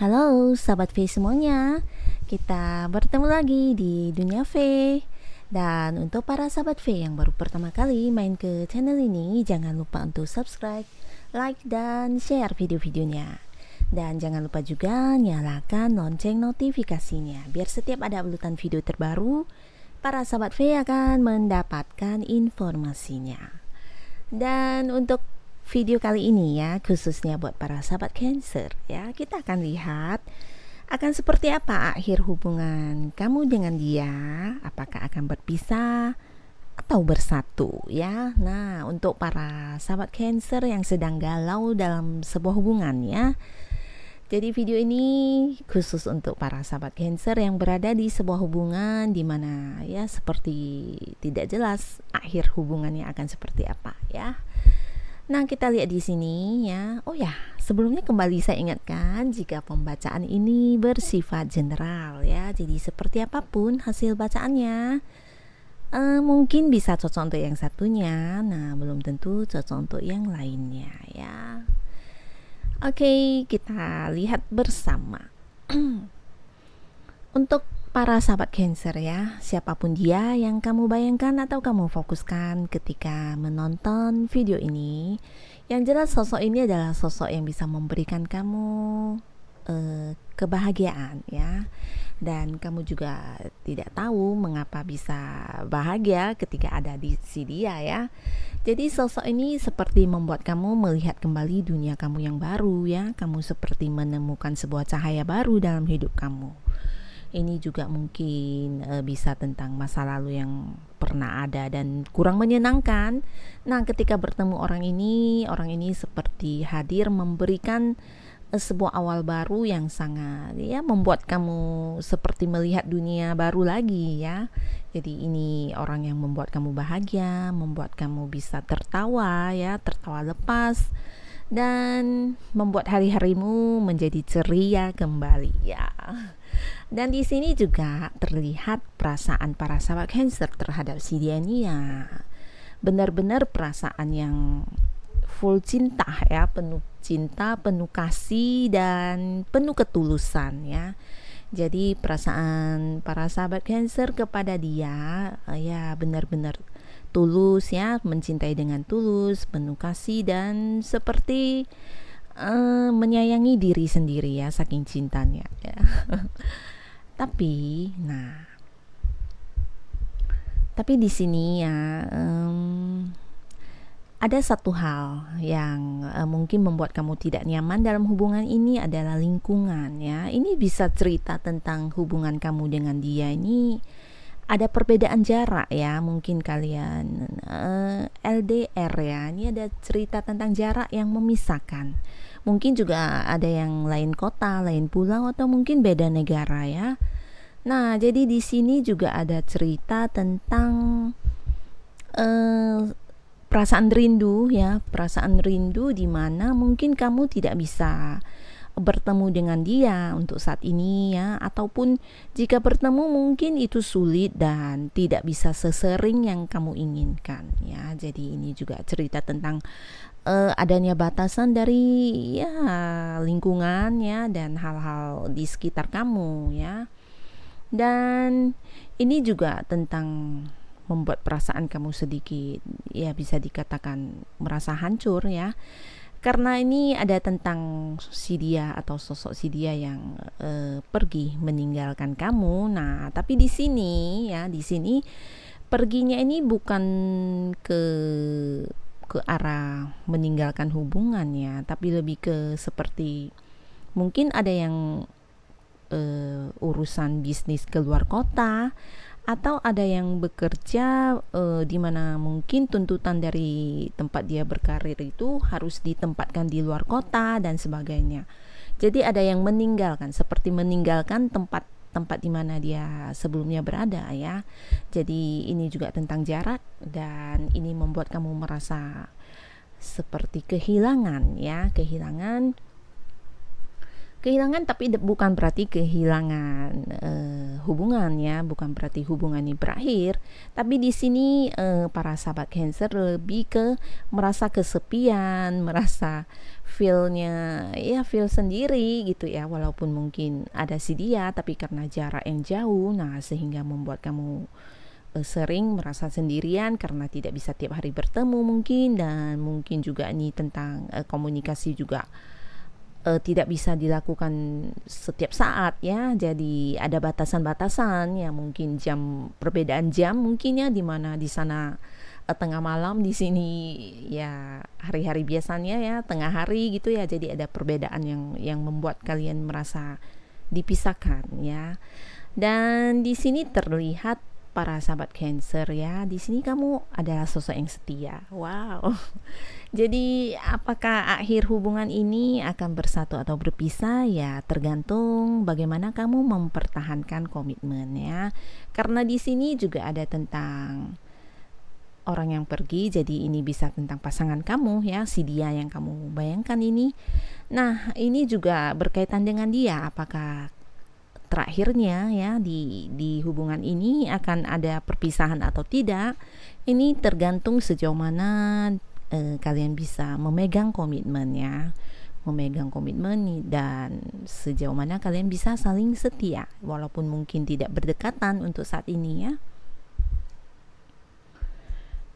Halo sahabat V semuanya, kita bertemu lagi di Dunia V. Dan untuk para sahabat V yang baru pertama kali main ke channel ini, jangan lupa untuk subscribe, like, dan share video-videonya. Dan jangan lupa juga nyalakan lonceng notifikasinya, biar setiap ada uploadan video terbaru, para sahabat V akan mendapatkan informasinya. Dan untuk video kali ini ya, khususnya buat para sahabat Cancer ya, kita akan lihat akan seperti apa akhir hubungan kamu dengan dia, apakah akan berpisah atau bersatu ya. Nah, untuk para sahabat Cancer yang sedang galau dalam sebuah hubungan ya, jadi video ini khusus untuk para sahabat Cancer yang berada di sebuah hubungan di mana ya seperti tidak jelas akhir hubungannya akan seperti apa ya. Nah, kita lihat di sini ya. Oh ya, sebelumnya kembali saya ingatkan jika pembacaan ini bersifat general ya. Jadi seperti apapun hasil bacaannya, mungkin bisa cocok untuk yang satunya. Nah, belum tentu cocok untuk yang lainnya ya. Oke, kita lihat bersama. Untuk para sahabat Cancer ya, siapapun dia yang kamu bayangkan atau kamu fokuskan ketika menonton video ini, yang jelas sosok ini adalah sosok yang bisa memberikan kamu kebahagiaan ya. Dan kamu juga tidak tahu mengapa bisa bahagia ketika ada di si dia ya. Jadi sosok ini seperti membuat kamu melihat kembali dunia kamu yang baru ya. Kamu seperti menemukan sebuah cahaya baru dalam hidup kamu. Ini juga mungkin bisa tentang masa lalu yang pernah ada dan kurang menyenangkan. Nah, ketika bertemu orang ini seperti hadir memberikan sebuah awal baru yang sangat ya membuat kamu seperti melihat dunia baru lagi ya. Jadi ini orang yang membuat kamu bahagia, membuat kamu bisa tertawa ya, tertawa lepas dan membuat hari-harimu menjadi ceria kembali ya. Dan di sini juga terlihat perasaan para sahabat Cancer terhadap si dia ini ya, benar-benar perasaan yang full cinta ya, penuh cinta, penuh kasih dan penuh ketulusan ya. Jadi perasaan para sahabat Cancer kepada dia ya benar-benar tulus ya, mencintai dengan tulus, penuh kasih dan seperti menyayangi diri sendiri ya, saking cintanya ya. Tapi di sini ya ada satu hal yang mungkin membuat kamu tidak nyaman dalam hubungan ini adalah lingkungan ya. Ini bisa cerita tentang hubungan kamu dengan dia ini ada perbedaan jarak ya. Mungkin kalian LDR ya. Ini ada cerita tentang jarak yang memisahkan. Mungkin juga ada yang lain kota, lain pulau, atau mungkin beda negara ya. Nah, jadi di sini juga ada cerita tentang perasaan rindu ya, perasaan rindu di mana mungkin kamu tidak bisa bertemu dengan dia untuk saat ini ya, ataupun jika bertemu mungkin itu sulit dan tidak bisa sesering yang kamu inginkan ya. Jadi ini juga cerita tentang adanya batasan dari ya lingkungan ya dan hal-hal di sekitar kamu ya. Dan ini juga tentang membuat perasaan kamu sedikit ya bisa dikatakan merasa hancur ya. Karena ini ada tentang si dia atau sosok si dia yang pergi meninggalkan kamu. Nah, tapi di sini perginya ini bukan ke arah meninggalkan hubungannya, tapi lebih ke seperti mungkin ada yang urusan bisnis keluar kota, atau ada yang bekerja di mana mungkin tuntutan dari tempat dia berkarir itu harus ditempatkan di luar kota dan sebagainya. Jadi ada yang meninggalkan, seperti meninggalkan tempat di mana dia sebelumnya berada ya. Jadi ini juga tentang jarak dan ini membuat kamu merasa seperti kehilangan ya, kehilangan tapi bukan berarti kehilangan hubungan ya, bukan berarti hubungan ini berakhir. Tapi di sini para sahabat Cancer lebih ke merasa kesepian, merasa feelnya ya feel sendiri gitu ya, walaupun mungkin ada si dia, tapi karena jarak yang jauh, nah sehingga membuat kamu sering merasa sendirian karena tidak bisa tiap hari bertemu mungkin, dan mungkin juga ini tentang komunikasi juga tidak bisa dilakukan setiap saat ya, jadi ada batasan-batasan ya, mungkin perbedaan jam mungkin ya, di mana di sana tengah malam, di sini ya hari-hari biasanya ya tengah hari gitu ya, jadi ada perbedaan yang membuat kalian merasa dipisahkan ya. Dan di sini terlihat para sahabat Cancer ya, di sini kamu adalah sosok yang setia. Wow. Jadi apakah akhir hubungan ini akan bersatu atau berpisah ya, tergantung bagaimana kamu mempertahankan komitmen ya. Karena di sini juga ada tentang orang yang pergi, jadi ini bisa tentang pasangan kamu ya, si dia yang kamu bayangkan ini. Nah, ini juga berkaitan dengan dia, apakah terakhirnya ya di hubungan ini akan ada perpisahan atau tidak. Ini tergantung sejauh mana kalian bisa memegang komitmen ya, dan sejauh mana kalian bisa saling setia walaupun mungkin tidak berdekatan untuk saat ini ya.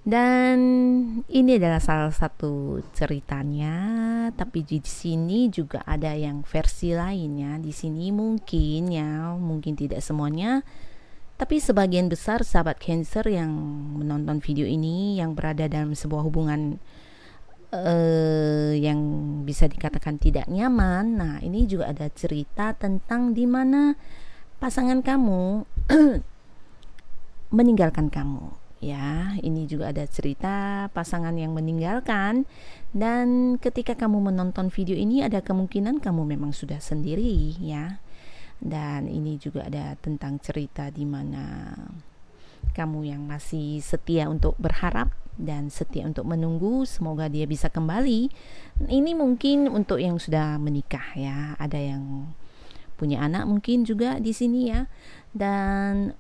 Dan ini adalah salah satu ceritanya, tapi di sini juga ada yang versi lainnya. Di sini mungkin ya, mungkin tidak semuanya, tapi sebagian besar sahabat Cancer yang menonton video ini yang berada dalam sebuah hubungan yang bisa dikatakan tidak nyaman. Nah, ini juga ada cerita tentang di mana pasangan kamu meninggalkan kamu. Ya, ini juga ada cerita pasangan yang meninggalkan, dan ketika kamu menonton video ini ada kemungkinan kamu memang sudah sendiri ya. Dan ini juga ada tentang cerita di mana kamu yang masih setia untuk berharap dan setia untuk menunggu semoga dia bisa kembali. Ini mungkin untuk yang sudah menikah ya, ada yang punya anak mungkin juga di sini ya. Dan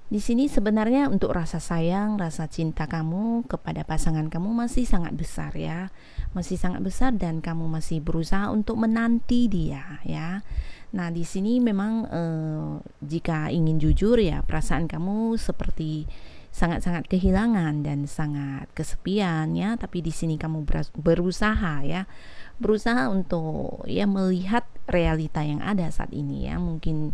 di sini sebenarnya untuk rasa sayang, rasa cinta kamu kepada pasangan kamu masih sangat besar ya. Masih sangat besar, dan kamu masih berusaha untuk menanti dia ya. Nah, di sini memang jika ingin jujur ya, perasaan kamu seperti sangat-sangat kehilangan dan sangat kesepian ya, tapi di sini kamu berusaha ya. Berusaha untuk ya melihat realita yang ada saat ini ya. Mungkin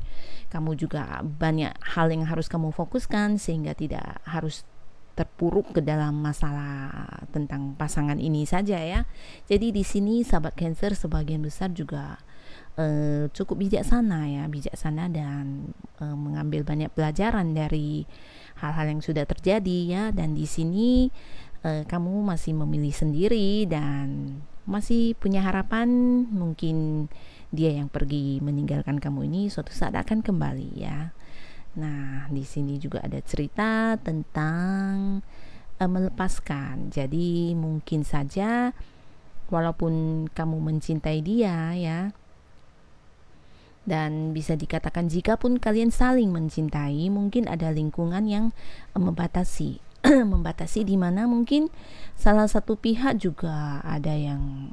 kamu juga banyak hal yang harus kamu fokuskan sehingga tidak harus terpuruk ke dalam masalah tentang pasangan ini saja ya. Jadi di sini sahabat Cancer sebagian besar juga cukup bijaksana dan mengambil banyak pelajaran dari hal-hal yang sudah terjadi ya. Dan di sini kamu masih memilih sendiri dan masih punya harapan mungkin dia yang pergi meninggalkan kamu ini suatu saat akan kembali ya. Nah, di sini juga ada cerita tentang melepaskan. Jadi mungkin saja walaupun kamu mencintai dia ya, dan bisa dikatakan jika pun kalian saling mencintai, mungkin ada lingkungan yang membatasi membatasi di mana mungkin salah satu pihak juga ada yang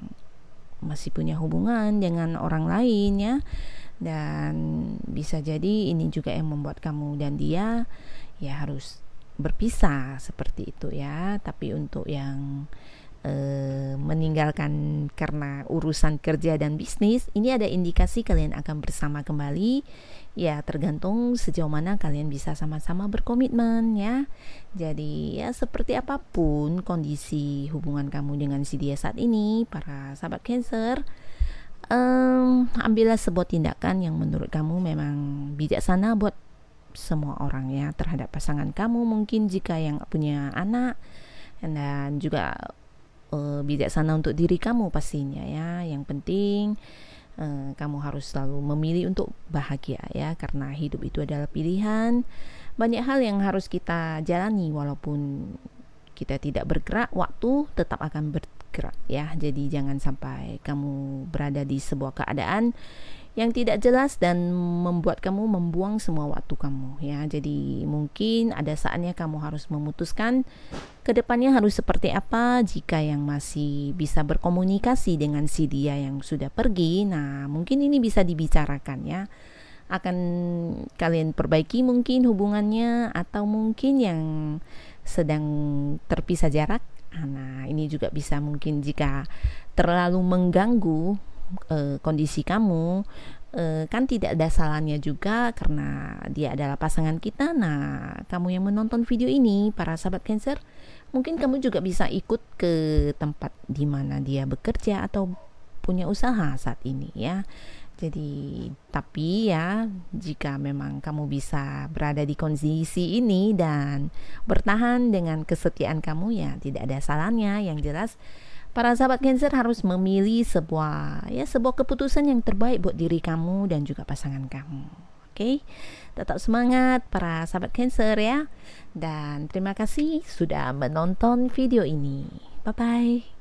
masih punya hubungan dengan orang lain ya. Dan bisa jadi ini juga yang membuat kamu dan dia ya harus berpisah seperti itu ya. Tapi untuk yang meninggalkan karena urusan kerja dan bisnis, ini ada indikasi kalian akan bersama kembali ya, tergantung sejauh mana kalian bisa sama-sama berkomitmen ya. Jadi ya seperti apapun kondisi hubungan kamu dengan si dia saat ini, para sahabat Cancer, ambillah sebuah tindakan yang menurut kamu memang bijaksana buat semua orang ya, terhadap pasangan kamu mungkin jika yang punya anak, dan juga bijaksana untuk diri kamu pastinya ya. Yang penting kamu harus selalu memilih untuk bahagia ya, karena hidup itu adalah pilihan. Banyak hal yang harus kita jalani, walaupun kita tidak bergerak, waktu tetap akan bergerak ya. Jadi jangan sampai kamu berada di sebuah keadaan yang tidak jelas dan membuat kamu membuang semua waktu kamu ya. Jadi mungkin ada saatnya kamu harus memutuskan kedepannya harus seperti apa. Jika yang masih bisa berkomunikasi dengan si dia yang sudah pergi, nah mungkin ini bisa dibicarakan ya. Akan kalian perbaiki mungkin hubungannya, atau mungkin yang sedang terpisah jarak. Nah ini juga bisa, mungkin jika terlalu mengganggu kondisi kamu, kan tidak ada salahnya juga karena dia adalah pasangan kita. Nah kamu yang menonton video ini, para sahabat Cancer, mungkin kamu juga bisa ikut ke tempat di mana dia bekerja atau punya usaha saat ini ya. Jadi tapi ya, jika memang kamu bisa berada di kondisi ini dan bertahan dengan kesetiaan kamu, ya tidak ada salahnya. Yang jelas para sahabat Cancer harus memilih sebuah keputusan yang terbaik buat diri kamu dan juga pasangan kamu. Oke, tetap semangat para sahabat Cancer ya. Dan terima kasih sudah menonton video ini. Bye bye.